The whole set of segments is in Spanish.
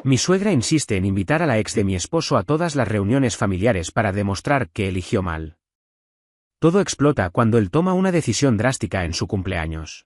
Mi suegra insiste en invitar a la ex de mi esposo a todas las reuniones familiares para demostrar que eligió mal. Todo explota cuando él toma una decisión drástica en su cumpleaños.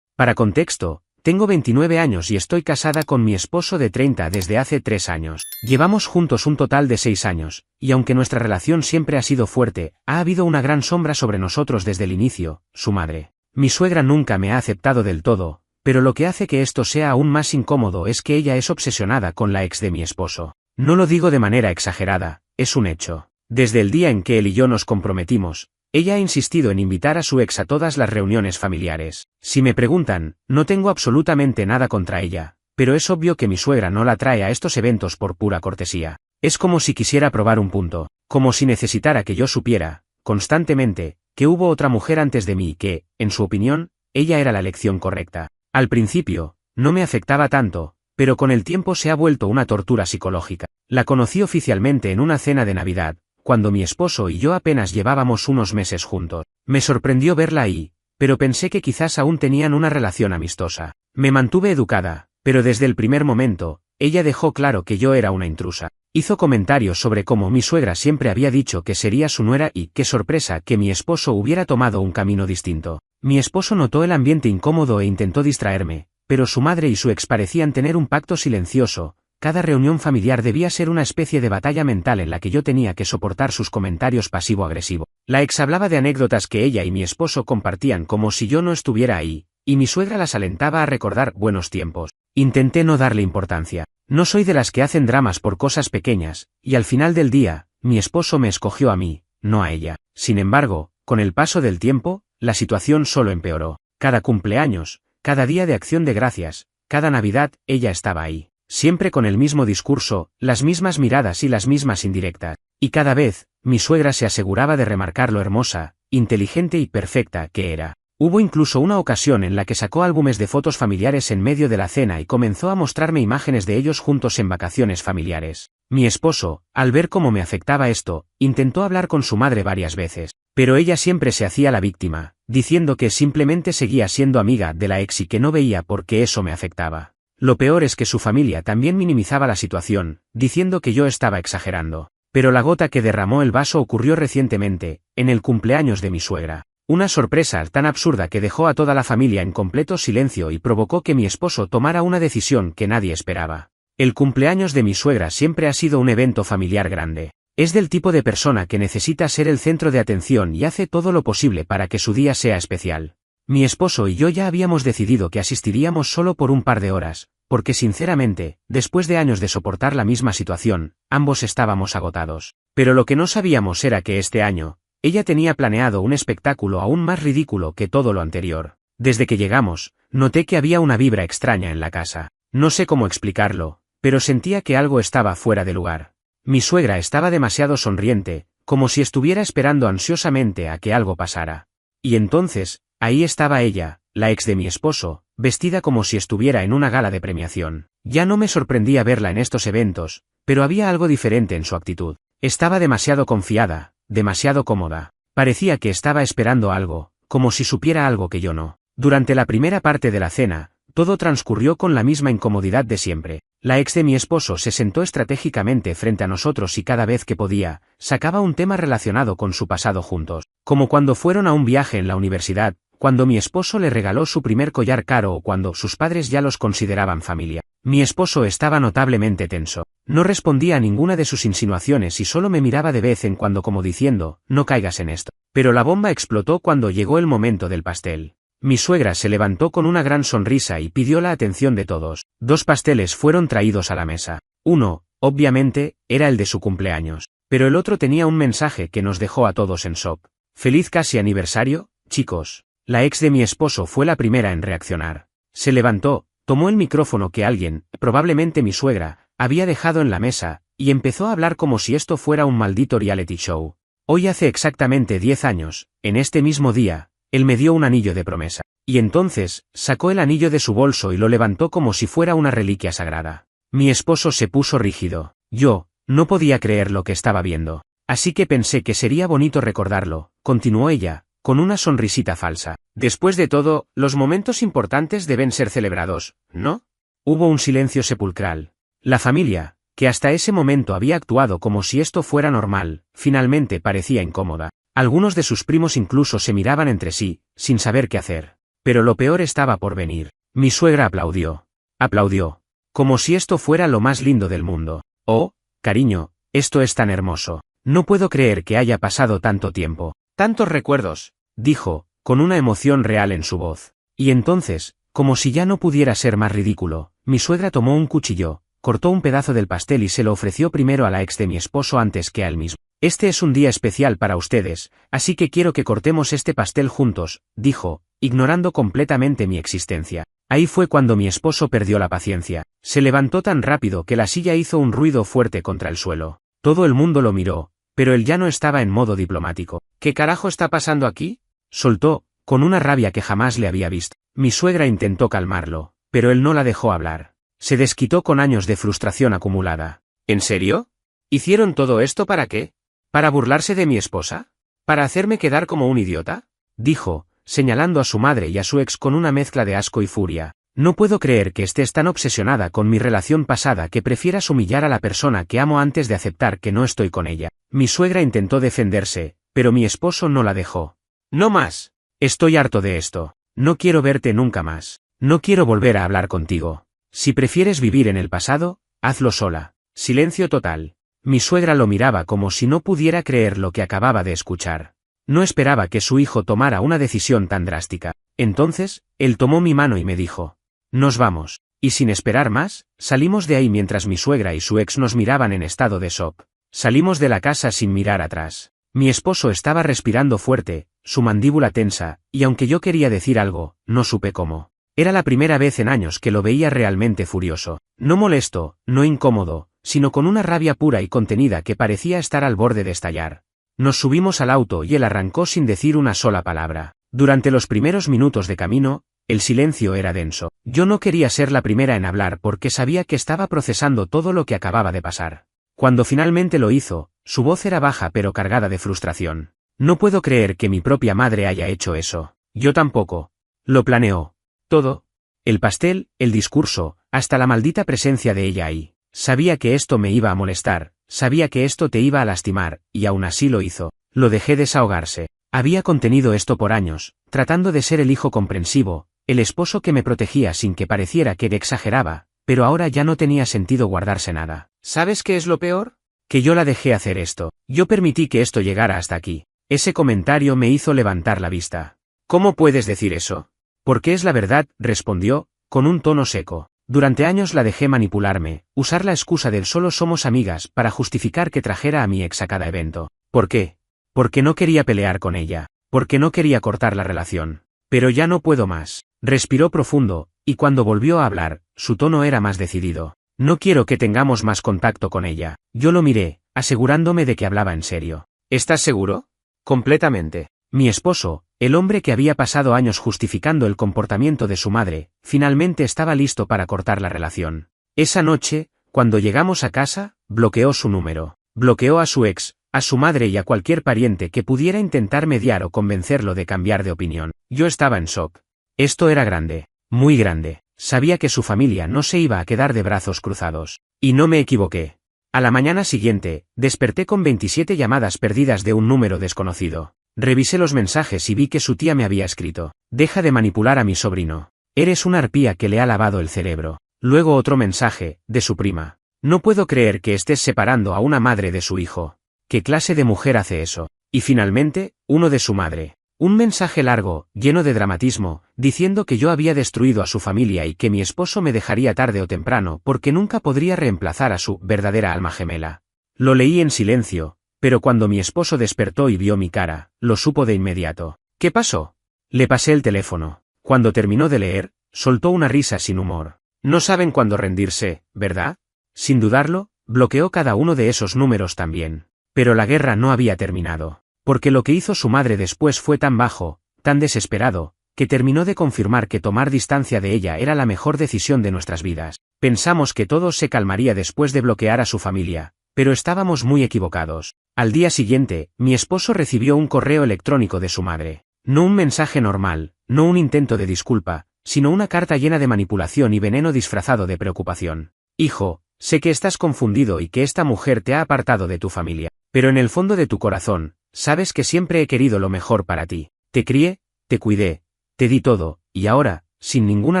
Para contexto, tengo 29 años y estoy casada con mi esposo de 30 desde hace 3 años. Llevamos juntos un total de 6 años, y aunque nuestra relación siempre ha sido fuerte, ha habido una gran sombra sobre nosotros desde el inicio, su madre. Mi suegra nunca me ha aceptado del todo, pero lo que hace que esto sea aún más incómodo es que ella es obsesionada con la ex de mi esposo. No lo digo de manera exagerada, es un hecho. Desde el día en que él y yo nos comprometimos, ella ha insistido en invitar a su ex a todas las reuniones familiares. Si me preguntan, no tengo absolutamente nada contra ella, pero es obvio que mi suegra no la trae a estos eventos por pura cortesía. Es como si quisiera probar un punto, como si necesitara que yo supiera, constantemente, que hubo otra mujer antes de mí y que, en su opinión, ella era la elección correcta. Al principio, no me afectaba tanto, pero con el tiempo se ha vuelto una tortura psicológica. La conocí oficialmente en una cena de Navidad, cuando mi esposo y yo apenas llevábamos unos meses juntos. Me sorprendió verla ahí, pero pensé que quizás aún tenían una relación amistosa. Me mantuve educada, pero desde el primer momento, ella dejó claro que yo era una intrusa. Hizo comentarios sobre cómo mi suegra siempre había dicho que sería su nuera y, qué sorpresa, que mi esposo hubiera tomado un camino distinto. Mi esposo notó el ambiente incómodo e intentó distraerme, pero su madre y su ex parecían tener un pacto silencioso. Cada reunión familiar debía ser una especie de batalla mental en la que yo tenía que soportar sus comentarios pasivo-agresivo. La ex hablaba de anécdotas que ella y mi esposo compartían como si yo no estuviera ahí, y mi suegra las alentaba a recordar buenos tiempos. Intenté no darle importancia. No soy de las que hacen dramas por cosas pequeñas, y al final del día, mi esposo me escogió a mí, no a ella. Sin embargo, con el paso del tiempo, la situación solo empeoró. Cada cumpleaños, cada día de Acción de Gracias, cada Navidad, ella estaba ahí. Siempre con el mismo discurso, las mismas miradas y las mismas indirectas. Y cada vez, mi suegra se aseguraba de remarcar lo hermosa, inteligente y perfecta que era. Hubo incluso una ocasión en la que sacó álbumes de fotos familiares en medio de la cena y comenzó a mostrarme imágenes de ellos juntos en vacaciones familiares. Mi esposo, al ver cómo me afectaba esto, intentó hablar con su madre varias veces, pero ella siempre se hacía la víctima, diciendo que simplemente seguía siendo amiga de la ex y que no veía por qué eso me afectaba. Lo peor es que su familia también minimizaba la situación, diciendo que yo estaba exagerando. Pero la gota que derramó el vaso ocurrió recientemente, en el cumpleaños de mi suegra. Una sorpresa tan absurda que dejó a toda la familia en completo silencio y provocó que mi esposo tomara una decisión que nadie esperaba. El cumpleaños de mi suegra siempre ha sido un evento familiar grande. Es del tipo de persona que necesita ser el centro de atención y hace todo lo posible para que su día sea especial. Mi esposo y yo ya habíamos decidido que asistiríamos solo por un par de horas, porque sinceramente, después de años de soportar la misma situación, ambos estábamos agotados. Pero lo que no sabíamos era que este año, ella tenía planeado un espectáculo aún más ridículo que todo lo anterior. Desde que llegamos, noté que había una vibra extraña en la casa. No sé cómo explicarlo, pero sentía que algo estaba fuera de lugar. Mi suegra estaba demasiado sonriente, como si estuviera esperando ansiosamente a que algo pasara. Y entonces, ahí estaba ella, la ex de mi esposo, vestida como si estuviera en una gala de premiación. Ya no me sorprendía verla en estos eventos, pero había algo diferente en su actitud. Estaba demasiado confiada, demasiado cómoda. Parecía que estaba esperando algo, como si supiera algo que yo no. Durante la primera parte de la cena, todo transcurrió con la misma incomodidad de siempre. La ex de mi esposo se sentó estratégicamente frente a nosotros y cada vez que podía, sacaba un tema relacionado con su pasado juntos. Como cuando fueron a un viaje en la universidad, cuando mi esposo le regaló su primer collar caro o cuando sus padres ya los consideraban familia. Mi esposo estaba notablemente tenso. No respondía a ninguna de sus insinuaciones y solo me miraba de vez en cuando como diciendo, no caigas en esto. Pero la bomba explotó cuando llegó el momento del pastel. Mi suegra se levantó con una gran sonrisa y pidió la atención de todos. 2 pasteles fueron traídos a la mesa. Uno, obviamente, era el de su cumpleaños. Pero el otro tenía un mensaje que nos dejó a todos en shock. Feliz casi aniversario, chicos. La ex de mi esposo fue la primera en reaccionar. Se levantó, tomó el micrófono que alguien, probablemente mi suegra, había dejado en la mesa, y empezó a hablar como si esto fuera un maldito reality show. Hoy hace exactamente 10 años, en este mismo día, él me dio un anillo de promesa. Y entonces, sacó el anillo de su bolso y lo levantó como si fuera una reliquia sagrada. Mi esposo se puso rígido. Yo, no podía creer lo que estaba viendo. Así que pensé que sería bonito recordarlo, continuó ella, con una sonrisita falsa. Después de todo, los momentos importantes deben ser celebrados, ¿no? Hubo un silencio sepulcral. La familia, que hasta ese momento había actuado como si esto fuera normal, finalmente parecía incómoda. Algunos de sus primos incluso se miraban entre sí, sin saber qué hacer. Pero lo peor estaba por venir. Mi suegra aplaudió. Aplaudió. Como si esto fuera lo más lindo del mundo. Oh, cariño, esto es tan hermoso. No puedo creer que haya pasado tanto tiempo. Tantos recuerdos, dijo, con una emoción real en su voz. Y entonces, como si ya no pudiera ser más ridículo, mi suegra tomó un cuchillo, cortó un pedazo del pastel y se lo ofreció primero a la ex de mi esposo antes que a él mismo. Este es un día especial para ustedes, así que quiero que cortemos este pastel juntos, dijo, ignorando completamente mi existencia. Ahí fue cuando mi esposo perdió la paciencia. Se levantó tan rápido que la silla hizo un ruido fuerte contra el suelo. Todo el mundo lo miró, pero él ya no estaba en modo diplomático. ¿Qué carajo está pasando aquí?, soltó, con una rabia que jamás le había visto. Mi suegra intentó calmarlo, pero él no la dejó hablar. Se desquitó con años de frustración acumulada. ¿En serio? ¿Hicieron todo esto para qué? ¿Para burlarse de mi esposa? ¿Para hacerme quedar como un idiota?, dijo, señalando a su madre y a su ex con una mezcla de asco y furia. No puedo creer que estés tan obsesionada con mi relación pasada que prefieras humillar a la persona que amo antes de aceptar que no estoy con ella. Mi suegra intentó defenderse, pero mi esposo no la dejó. No más. Estoy harto de esto. No quiero verte nunca más. No quiero volver a hablar contigo. Si prefieres vivir en el pasado, hazlo sola. Silencio total. Mi suegra lo miraba como si no pudiera creer lo que acababa de escuchar. No esperaba que su hijo tomara una decisión tan drástica. Entonces, él tomó mi mano y me dijo: «Nos vamos». Y sin esperar más, salimos de ahí mientras mi suegra y su ex nos miraban en estado de shock. Salimos de la casa sin mirar atrás. Mi esposo estaba respirando fuerte, su mandíbula tensa, y aunque yo quería decir algo, no supe cómo. Era la primera vez en años que lo veía realmente furioso. No molesto, no incómodo, sino con una rabia pura y contenida que parecía estar al borde de estallar. Nos subimos al auto y él arrancó sin decir una sola palabra. Durante los primeros minutos de camino, el silencio era denso. Yo no quería ser la primera en hablar porque sabía que estaba procesando todo lo que acababa de pasar. Cuando finalmente lo hizo, su voz era baja pero cargada de frustración. No puedo creer que mi propia madre haya hecho eso. Yo tampoco. Lo planeó. Todo. El pastel, el discurso, hasta la maldita presencia de ella ahí. Sabía que esto me iba a molestar, sabía que esto te iba a lastimar, y aún así lo hizo. Lo dejé desahogarse. Había contenido esto por años, tratando de ser el hijo comprensivo, el esposo que me protegía sin que pareciera que exageraba, pero ahora ya no tenía sentido guardarse nada. ¿Sabes qué es lo peor? Que yo la dejé hacer esto. Yo permití que esto llegara hasta aquí. Ese comentario me hizo levantar la vista. ¿Cómo puedes decir eso? Porque es la verdad, respondió, con un tono seco. Durante años la dejé manipularme, usar la excusa del solo somos amigas para justificar que trajera a mi ex a cada evento. ¿Por qué? Porque no quería pelear con ella, porque no quería cortar la relación. Pero ya no puedo más. Respiró profundo, y cuando volvió a hablar, su tono era más decidido. No quiero que tengamos más contacto con ella. Yo lo miré, asegurándome de que hablaba en serio. ¿Estás seguro? Completamente. Mi esposo, el hombre que había pasado años justificando el comportamiento de su madre, finalmente estaba listo para cortar la relación. Esa noche, cuando llegamos a casa, bloqueó su número. Bloqueó a su ex, a su madre y a cualquier pariente que pudiera intentar mediar o convencerlo de cambiar de opinión. Yo estaba en shock. Esto era grande, muy grande. Sabía que su familia no se iba a quedar de brazos cruzados. Y no me equivoqué. A la mañana siguiente, desperté con 27 llamadas perdidas de un número desconocido. Revisé los mensajes y vi que su tía me había escrito: «Deja de manipular a mi sobrino. Eres una arpía que le ha lavado el cerebro». Luego otro mensaje, de su prima: «No puedo creer que estés separando a una madre de su hijo. ¿Qué clase de mujer hace eso?». Y finalmente, uno de su madre. Un mensaje largo, lleno de dramatismo, diciendo que yo había destruido a su familia y que mi esposo me dejaría tarde o temprano porque nunca podría reemplazar a su verdadera alma gemela. Lo leí en silencio, pero cuando mi esposo despertó y vio mi cara, lo supo de inmediato. «¿Qué pasó?». Le pasé el teléfono. Cuando terminó de leer, soltó una risa sin humor. «No saben cuándo rendirse, ¿verdad?». Sin dudarlo, bloqueó cada uno de esos números también. Pero la guerra no había terminado. Porque lo que hizo su madre después fue tan bajo, tan desesperado, que terminó de confirmar que tomar distancia de ella era la mejor decisión de nuestras vidas. Pensamos que todo se calmaría después de bloquear a su familia, pero estábamos muy equivocados. Al día siguiente, mi esposo recibió un correo electrónico de su madre. No un mensaje normal, no un intento de disculpa, sino una carta llena de manipulación y veneno disfrazado de preocupación. «Hijo, Sé que estás confundido y que esta mujer te ha apartado de tu familia, pero en el fondo de tu corazón, sabes que siempre he querido lo mejor para ti. Te crié, te cuidé, te di todo, y ahora, sin ninguna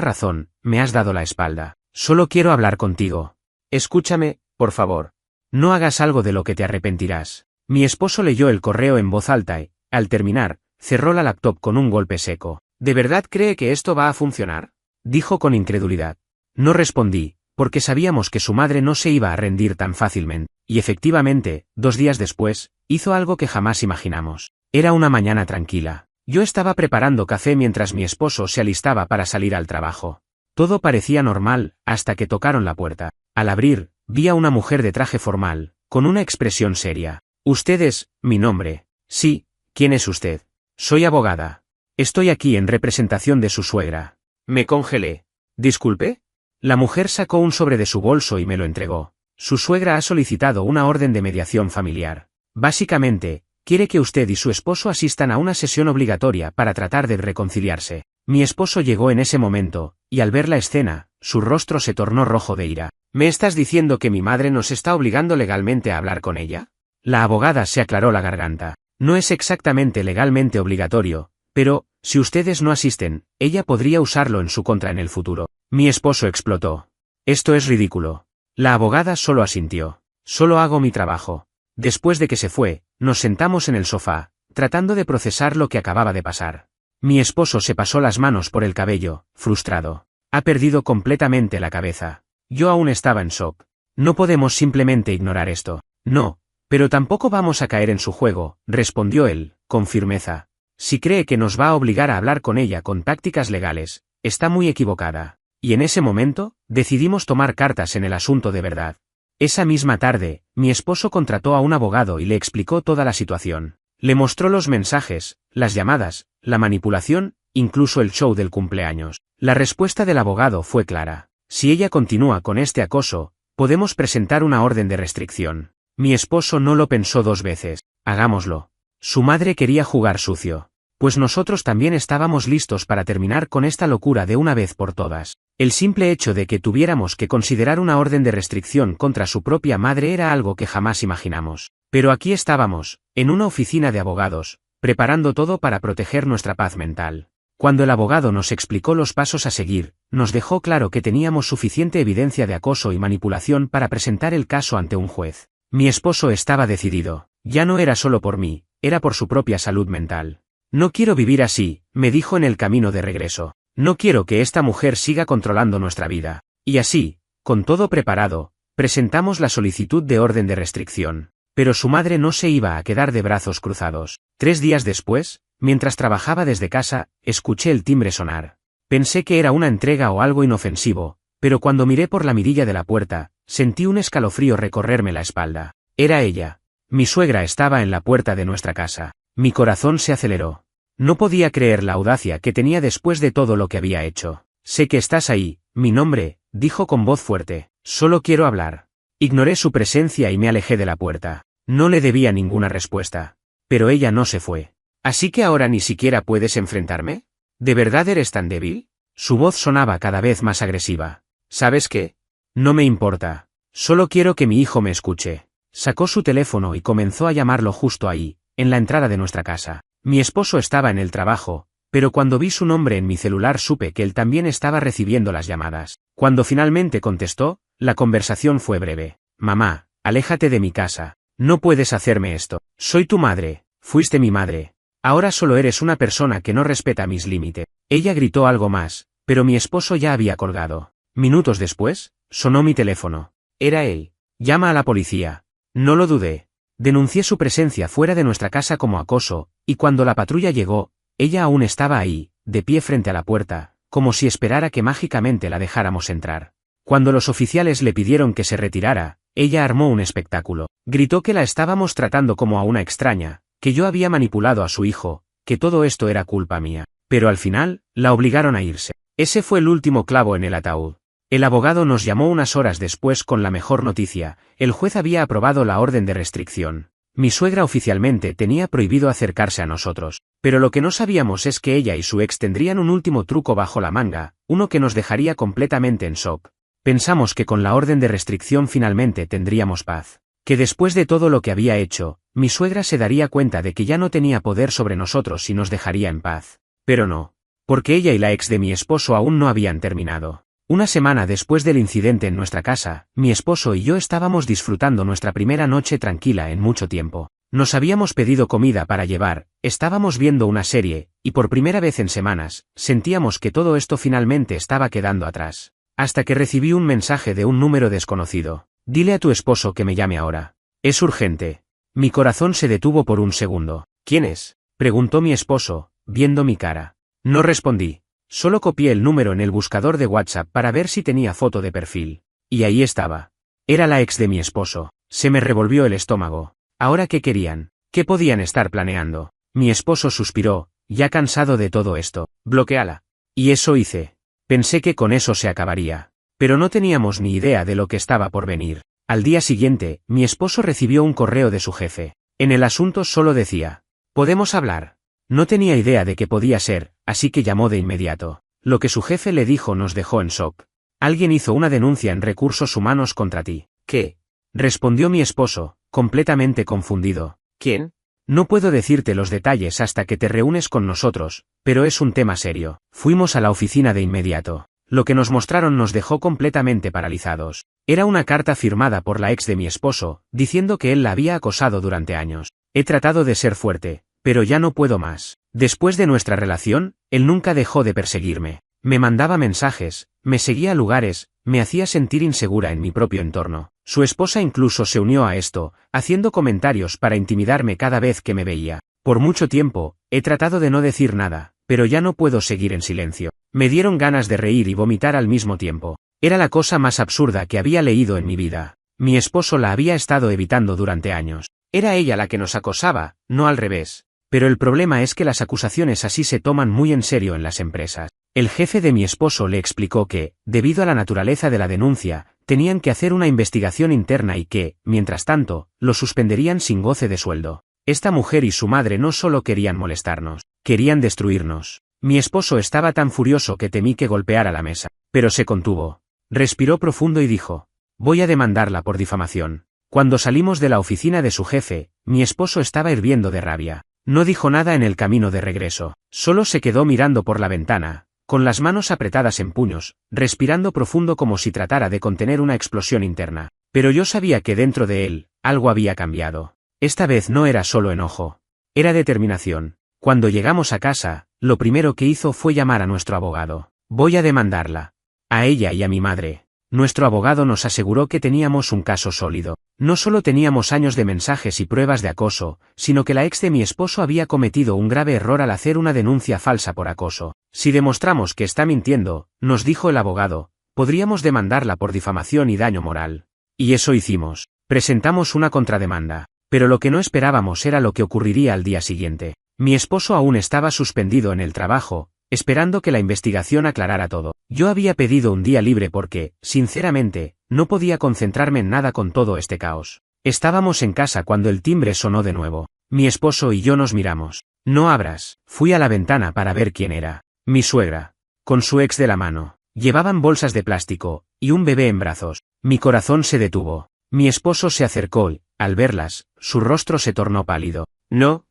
razón, me has dado la espalda. Solo quiero hablar contigo. Escúchame, por favor. No hagas algo de lo que te arrepentirás. Mi esposo leyó el correo en voz alta y, al terminar, cerró la laptop con un golpe seco. ¿De verdad cree que esto va a funcionar?, dijo con incredulidad. No respondí, porque sabíamos que su madre no se iba a rendir tan fácilmente, y efectivamente, 2 días después, hizo algo que jamás imaginamos. Era una mañana tranquila. Yo estaba preparando café mientras mi esposo se alistaba para salir al trabajo. Todo parecía normal, hasta que tocaron la puerta. Al abrir, vi a una mujer de traje formal, con una expresión seria. «¿Usted es mi nombre?» «Sí, ¿quién es usted?» «Soy abogada. Estoy aquí en representación de su suegra». Me congelé. «¿Disculpe?» La mujer sacó un sobre de su bolso y me lo entregó. «Su suegra ha solicitado una orden de mediación familiar. Básicamente, quiere que usted y su esposo asistan a una sesión obligatoria para tratar de reconciliarse». Mi esposo llegó en ese momento, y al ver la escena, su rostro se tornó rojo de ira. ¿Me estás diciendo que mi madre nos está obligando legalmente a hablar con ella? La abogada se aclaró la garganta. No es exactamente legalmente obligatorio, pero, si ustedes no asisten, ella podría usarlo en su contra en el futuro. Mi esposo explotó. Esto es ridículo. La abogada solo asintió. Solo hago mi trabajo. Después de que se fue, nos sentamos en el sofá, tratando de procesar lo que acababa de pasar. Mi esposo se pasó las manos por el cabello, frustrado. Ha perdido completamente la cabeza. Yo aún estaba en shock. No podemos simplemente ignorar esto. No, pero tampoco vamos a caer en su juego, respondió él, con firmeza. Si cree que nos va a obligar a hablar con ella con tácticas legales, está muy equivocada. Y en ese momento, decidimos tomar cartas en el asunto de verdad. Esa misma tarde, mi esposo contrató a un abogado y le explicó toda la situación. Le mostró los mensajes, las llamadas, la manipulación, incluso el show del cumpleaños. La respuesta del abogado fue clara. Si ella continúa con este acoso, podemos presentar una orden de restricción. Mi esposo no lo pensó 2 veces. Hagámoslo. Su madre quería jugar sucio. Pues nosotros también estábamos listos para terminar con esta locura de una vez por todas. El simple hecho de que tuviéramos que considerar una orden de restricción contra su propia madre era algo que jamás imaginamos. Pero aquí estábamos, en una oficina de abogados, preparando todo para proteger nuestra paz mental. Cuando el abogado nos explicó los pasos a seguir, nos dejó claro que teníamos suficiente evidencia de acoso y manipulación para presentar el caso ante un juez. Mi esposo estaba decidido. Ya no era solo por mí, era por su propia salud mental. No quiero vivir así, me dijo en el camino de regreso. No quiero que esta mujer siga controlando nuestra vida. Y así, con todo preparado, presentamos la solicitud de orden de restricción. Pero su madre no se iba a quedar de brazos cruzados. 3 días después, mientras trabajaba desde casa, escuché el timbre sonar. Pensé que era una entrega o algo inofensivo, pero cuando miré por la mirilla de la puerta, sentí un escalofrío recorrerme la espalda. Era ella. Mi suegra estaba en la puerta de nuestra casa. Mi corazón se aceleró. No podía creer la audacia que tenía después de todo lo que había hecho. Sé que estás ahí, mi nombre, dijo con voz fuerte. Solo quiero hablar. Ignoré su presencia y me alejé de la puerta. No le debía ninguna respuesta. Pero ella no se fue. ¿Así que ahora ni siquiera puedes enfrentarme? ¿De verdad eres tan débil? Su voz sonaba cada vez más agresiva. ¿Sabes qué? No me importa. Solo quiero que mi hijo me escuche. Sacó su teléfono y comenzó a llamarlo justo ahí, en la entrada de nuestra casa. Mi esposo estaba en el trabajo, pero cuando vi su nombre en mi celular supe que él también estaba recibiendo las llamadas. Cuando finalmente contestó, la conversación fue breve. Mamá, aléjate de mi casa. No puedes hacerme esto. Soy tu madre. Fuiste mi madre. Ahora solo eres una persona que no respeta mis límites. Ella gritó algo más, pero mi esposo ya había colgado. Minutos después, sonó mi teléfono. Era él. Llama a la policía. No lo dudé. Denuncié su presencia fuera de nuestra casa como acoso, y cuando la patrulla llegó, ella aún estaba ahí, de pie frente a la puerta, como si esperara que mágicamente la dejáramos entrar. Cuando los oficiales le pidieron que se retirara, ella armó un espectáculo. Gritó que la estábamos tratando como a una extraña, que yo había manipulado a su hijo, que todo esto era culpa mía. Pero al final, la obligaron a irse. Ese fue el último clavo en el ataúd. El abogado nos llamó unas horas después con la mejor noticia: el juez había aprobado la orden de restricción. Mi suegra oficialmente tenía prohibido acercarse a nosotros, pero lo que no sabíamos es que ella y su ex tendrían un último truco bajo la manga, uno que nos dejaría completamente en shock. Pensamos que con la orden de restricción finalmente tendríamos paz. Que después de todo lo que había hecho, mi suegra se daría cuenta de que ya no tenía poder sobre nosotros y nos dejaría en paz. Pero no. Porque ella y la ex de mi esposo aún no habían terminado. Una semana después del incidente en nuestra casa, mi esposo y yo estábamos disfrutando nuestra primera noche tranquila en mucho tiempo. Nos habíamos pedido comida para llevar, estábamos viendo una serie, y por primera vez en semanas, sentíamos que todo esto finalmente estaba quedando atrás. Hasta que recibí un mensaje de un número desconocido. Dile a tu esposo que me llame ahora. Es urgente. Mi corazón se detuvo por un segundo. ¿Quién es? Preguntó mi esposo, viendo mi cara. No respondí. Solo copié el número en el buscador de WhatsApp para ver si tenía foto de perfil. Y ahí estaba. Era la ex de mi esposo. Se me revolvió el estómago. ¿Ahora qué querían? ¿Qué podían estar planeando? Mi esposo suspiró, ya cansado de todo esto. Bloquéala. Y eso hice. Pensé que con eso se acabaría. Pero no teníamos ni idea de lo que estaba por venir. Al día siguiente, mi esposo recibió un correo de su jefe. En el asunto solo decía: ¿podemos hablar? No tenía idea de qué podía ser, así que llamó de inmediato. Lo que su jefe le dijo nos dejó en shock. Alguien hizo una denuncia en recursos humanos contra ti. ¿Qué? Respondió mi esposo, completamente confundido. ¿Quién? No puedo decirte los detalles hasta que te reúnes con nosotros, pero es un tema serio. Fuimos a la oficina de inmediato. Lo que nos mostraron nos dejó completamente paralizados. Era una carta firmada por la ex de mi esposo, diciendo que él la había acosado durante años. He tratado de ser fuerte, pero ya no puedo más. Después de nuestra relación, él nunca dejó de perseguirme. Me mandaba mensajes, me seguía a lugares, me hacía sentir insegura en mi propio entorno. Su esposa incluso se unió a esto, haciendo comentarios para intimidarme cada vez que me veía. Por mucho tiempo, he tratado de no decir nada, pero ya no puedo seguir en silencio. Me dieron ganas de reír y vomitar al mismo tiempo. Era la cosa más absurda que había leído en mi vida. Mi esposo la había estado evitando durante años. Era ella la que nos acosaba, no al revés. Pero el problema es que las acusaciones así se toman muy en serio en las empresas. El jefe de mi esposo le explicó que, debido a la naturaleza de la denuncia, tenían que hacer una investigación interna y que, mientras tanto, lo suspenderían sin goce de sueldo. Esta mujer y su madre no solo querían molestarnos, querían destruirnos. Mi esposo estaba tan furioso que temí que golpeara la mesa, pero se contuvo. Respiró profundo y dijo: voy a demandarla por difamación. Cuando salimos de la oficina de su jefe, mi esposo estaba hirviendo de rabia. No dijo nada en el camino de regreso, solo se quedó mirando por la ventana, con las manos apretadas en puños, respirando profundo como si tratara de contener una explosión interna. Pero yo sabía que dentro de él, algo había cambiado. Esta vez no era solo enojo. Era determinación. Cuando llegamos a casa, lo primero que hizo fue llamar a nuestro abogado. Voy a demandarla. A ella y a mi madre. Nuestro abogado nos aseguró que teníamos un caso sólido. No solo teníamos años de mensajes y pruebas de acoso, sino que la ex de mi esposo había cometido un grave error al hacer una denuncia falsa por acoso. Si demostramos que está mintiendo, nos dijo el abogado, podríamos demandarla por difamación y daño moral. Y eso hicimos. Presentamos una contrademanda. Pero lo que no esperábamos era lo que ocurriría al día siguiente. Mi esposo aún estaba suspendido en el trabajo, esperando que la investigación aclarara todo. Yo había pedido un día libre porque, sinceramente, no podía concentrarme en nada con todo este caos. Estábamos en casa cuando el timbre sonó de nuevo. Mi esposo y yo nos miramos. No abras. Fui a la ventana para ver quién era. Mi suegra. Con su ex de la mano. Llevaban bolsas de plástico, y un bebé en brazos. Mi corazón se detuvo. Mi esposo se acercó y, al verlas, su rostro se tornó pálido. No.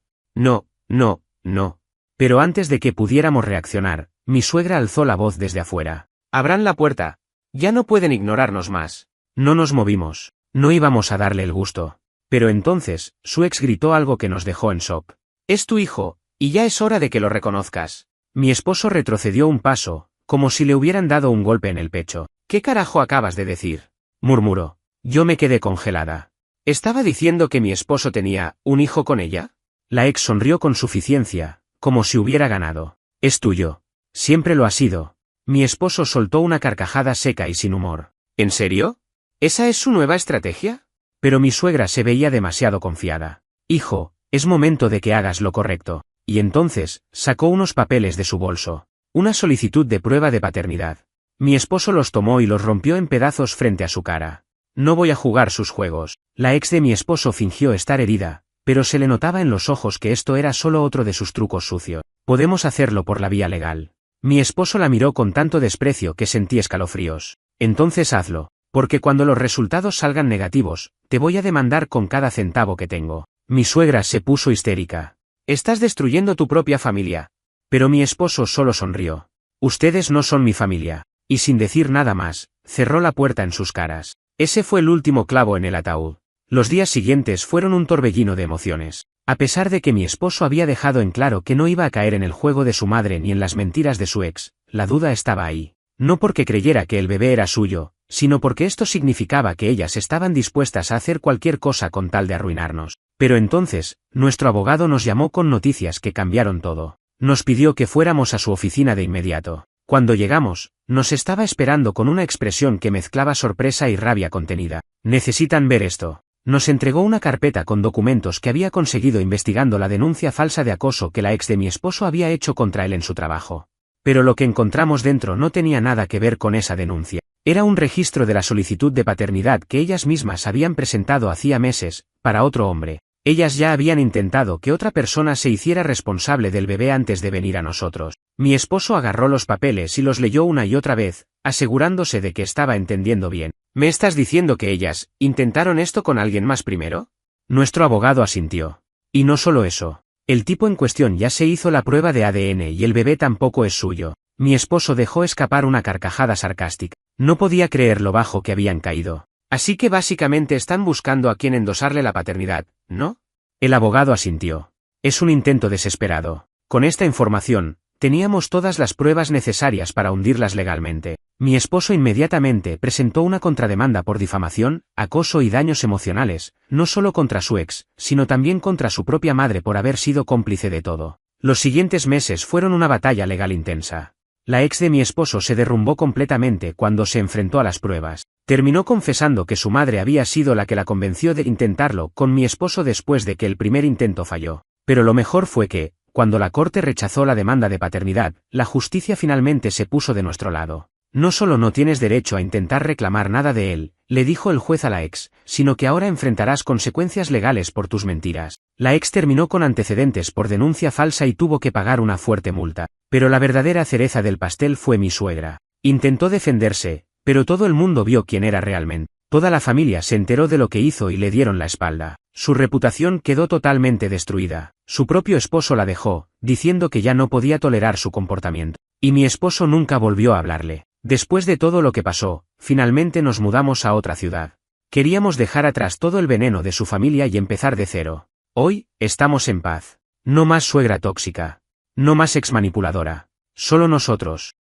Pero antes de que pudiéramos reaccionar, mi suegra alzó la voz desde afuera. Abran la puerta. Ya no pueden ignorarnos más. No nos movimos. No íbamos a darle el gusto. Pero entonces, su ex gritó algo que nos dejó en shock. Es tu hijo, y ya es hora de que lo reconozcas. Mi esposo retrocedió un paso, como si le hubieran dado un golpe en el pecho. ¿Qué carajo acabas de decir? Murmuró. Yo me quedé congelada. ¿Estaba diciendo que mi esposo tenía un hijo con ella? La ex sonrió con suficiencia, como si hubiera ganado. Es tuyo. Siempre lo ha sido. Mi esposo soltó una carcajada seca y sin humor. ¿En serio? ¿Esa es su nueva estrategia? Pero mi suegra se veía demasiado confiada. Hijo, es momento de que hagas lo correcto. Y entonces, sacó unos papeles de su bolso. Una solicitud de prueba de paternidad. Mi esposo los tomó y los rompió en pedazos frente a su cara. No voy a jugar sus juegos. La ex de mi esposo fingió estar herida, pero se le notaba en los ojos que esto era solo otro de sus trucos sucios. Podemos hacerlo por la vía legal. Mi esposo la miró con tanto desprecio que sentí escalofríos. Entonces hazlo, porque cuando los resultados salgan negativos, te voy a demandar con cada centavo que tengo. Mi suegra se puso histérica. Estás destruyendo tu propia familia. Pero mi esposo solo sonrió. Ustedes no son mi familia. Y sin decir nada más, cerró la puerta en sus caras. Ese fue el último clavo en el ataúd. Los días siguientes fueron un torbellino de emociones. A pesar de que mi esposo había dejado en claro que no iba a caer en el juego de su madre ni en las mentiras de su ex, la duda estaba ahí. No porque creyera que el bebé era suyo, sino porque esto significaba que ellas estaban dispuestas a hacer cualquier cosa con tal de arruinarnos. Pero entonces, nuestro abogado nos llamó con noticias que cambiaron todo. Nos pidió que fuéramos a su oficina de inmediato. Cuando llegamos, nos estaba esperando con una expresión que mezclaba sorpresa y rabia contenida. Necesitan ver esto. Nos entregó una carpeta con documentos que había conseguido investigando la denuncia falsa de acoso que la ex de mi esposo había hecho contra él en su trabajo. Pero lo que encontramos dentro no tenía nada que ver con esa denuncia. Era un registro de la solicitud de paternidad que ellas mismas habían presentado hacía meses, para otro hombre. Ellas ya habían intentado que otra persona se hiciera responsable del bebé antes de venir a nosotros. Mi esposo agarró los papeles y los leyó una y otra vez, asegurándose de que estaba entendiendo bien. ¿Me estás diciendo que ellas intentaron esto con alguien más primero? Nuestro abogado asintió. Y no solo eso. El tipo en cuestión ya se hizo la prueba de ADN y el bebé tampoco es suyo. Mi esposo dejó escapar una carcajada sarcástica. No podía creer lo bajo que habían caído. Así que básicamente están buscando a quien endosarle la paternidad, ¿no? El abogado asintió. Es un intento desesperado. Con esta información, teníamos todas las pruebas necesarias para hundirlas legalmente. Mi esposo inmediatamente presentó una contrademanda por difamación, acoso y daños emocionales, no solo contra su ex, sino también contra su propia madre por haber sido cómplice de todo. Los siguientes meses fueron una batalla legal intensa. La ex de mi esposo se derrumbó completamente cuando se enfrentó a las pruebas. Terminó confesando que su madre había sido la que la convenció de intentarlo con mi esposo después de que el primer intento falló. Pero lo mejor fue que, cuando la corte rechazó la demanda de paternidad, la justicia finalmente se puso de nuestro lado. No solo no tienes derecho a intentar reclamar nada de él, le dijo el juez a la ex, sino que ahora enfrentarás consecuencias legales por tus mentiras. La ex terminó con antecedentes por denuncia falsa y tuvo que pagar una fuerte multa. Pero la verdadera cereza del pastel fue mi suegra. Intentó defenderse, pero todo el mundo vio quién era realmente. Toda la familia se enteró de lo que hizo y le dieron la espalda. Su reputación quedó totalmente destruida. Su propio esposo la dejó, diciendo que ya no podía tolerar su comportamiento. Y mi esposo nunca volvió a hablarle. Después de todo lo que pasó, finalmente nos mudamos a otra ciudad. Queríamos dejar atrás todo el veneno de su familia y empezar de cero. Hoy, estamos en paz. No más suegra tóxica. No más ex manipuladora. Solo nosotros.